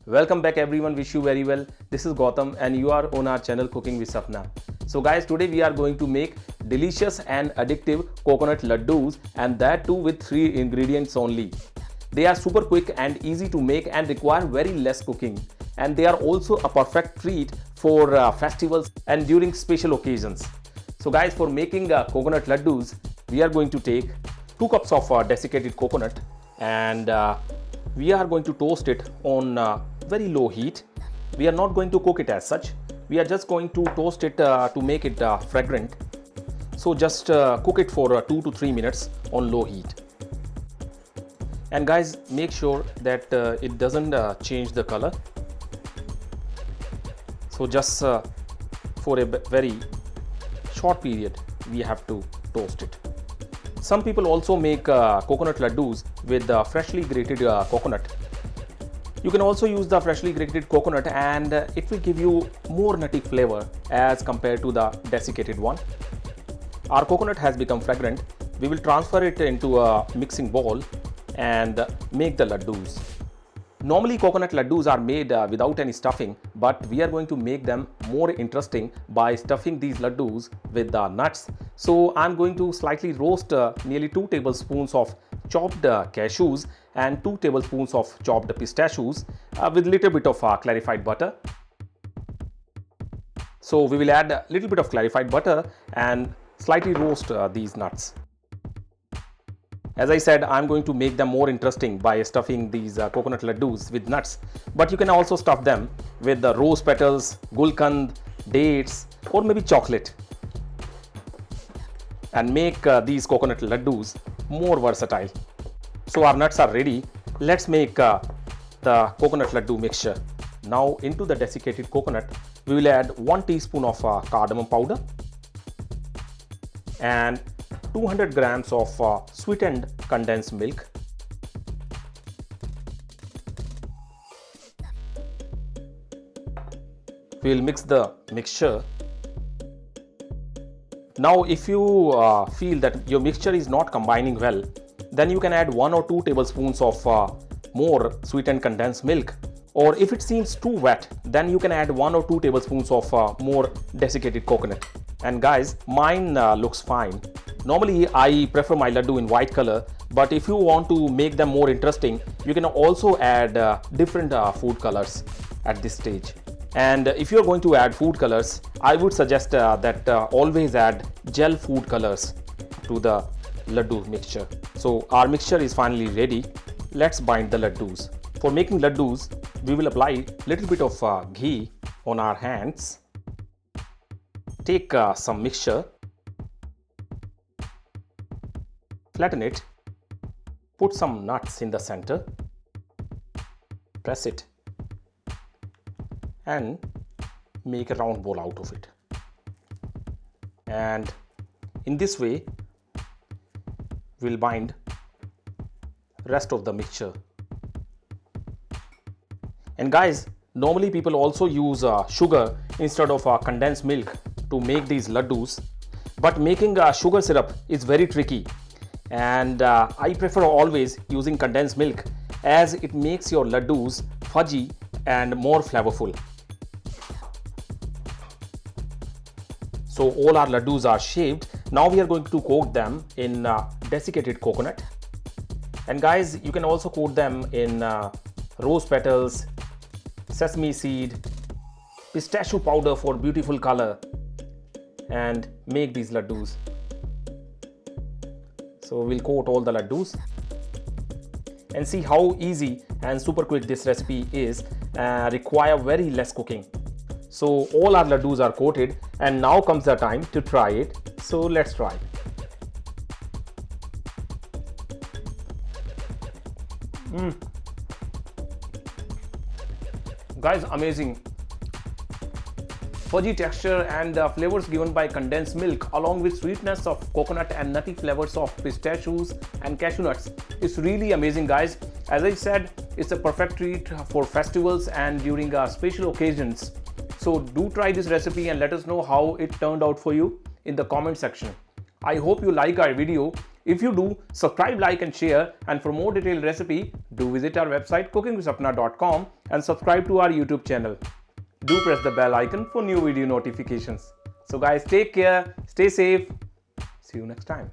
Welcome back everyone, wish you very well. This is Gautam and you are on our channel Cooking with Sapna. So guys, today we are going to make delicious and addictive coconut laddus, and that too with 3 ingredients only. They are super quick and easy to make and require very less cooking. And they are also a perfect treat for festivals and during special occasions. So guys, for making coconut laddus, we are going to take 2 cups of desiccated coconut, and we are going to toast it on very low heat. We are not going to cook it as such. We are just going to toast it to make it fragrant. So just cook it for 2 to 3 minutes on low heat. And guys, make sure that it doesn't change the color. So just for a very short period we have to toast it. Some people also make coconut laddus with freshly grated coconut. You can also use the freshly grated coconut, and it will give you more nutty flavor as compared to the desiccated one. Our coconut has become fragrant. We will transfer it into a mixing bowl and make the laddus. Normally coconut laddus are made without any stuffing, but we are going to make them more interesting by stuffing these laddus with the nuts. So I'm going to slightly roast nearly 2 tablespoons of chopped cashews and 2 tablespoons of chopped pistachios with little bit of clarified butter. So we will add a little bit of clarified butter and slightly roast these nuts. As I said, I'm going to make them more interesting by stuffing these coconut laddus with nuts, but you can also stuff them with the rose petals, gulkand, dates, or maybe chocolate, and make these coconut laddus more versatile. So our nuts are ready. Let's make the coconut laddu mixture. Now into the desiccated coconut, we will add 1 teaspoon of cardamom powder and 200 grams of sweetened condensed milk. We will mix the mixture. Now if you feel that your mixture is not combining well, then you can add 1 or 2 tablespoons of more sweetened condensed milk. Or if it seems too wet, then you can add 1 or 2 tablespoons of more desiccated coconut. And guys, mine looks fine. Normally I prefer my laddu in white color, but if you want to make them more interesting, you can also add different food colors at this stage. And if you are going to add food colors, I would suggest that always add gel food colors to the laddu mixture. So our mixture is finally ready. Let's bind the laddus. For making laddus, we will apply little bit of ghee on our hands. Take some mixture, flatten it, put some nuts in the center, press it, and make a round ball out of it. And in this way we'll bind rest of the mixture. And guys, normally people also use sugar instead of condensed milk to make these laddus, but making sugar syrup is very tricky, and I prefer always using condensed milk as it makes your laddus fudgy and more flavorful. So all our laddus are shaped. Now we are going to coat them in desiccated coconut. And guys, you can also coat them in rose petals, sesame seed, pistachio powder for beautiful color, and make these laddus. So we'll coat all the laddus and see how easy and super quick this recipe is. Require very less cooking. So all our laddus are coated, and now comes the time to try it. So let's try. Guys, amazing. Fudgy texture and flavors given by condensed milk, along with sweetness of coconut and nutty flavors of pistachios and cashew nuts. It's really amazing, guys. As I said, it's a perfect treat for festivals and during special occasions. So do try this recipe and let us know how it turned out for you in the comment section. I hope you like our video. If you do, subscribe, like and share, and for more detailed recipe, do visit our website cookingwithsapna.com and subscribe to our YouTube channel. Do press the bell icon for new video notifications. So guys, take care, stay safe, see you next time.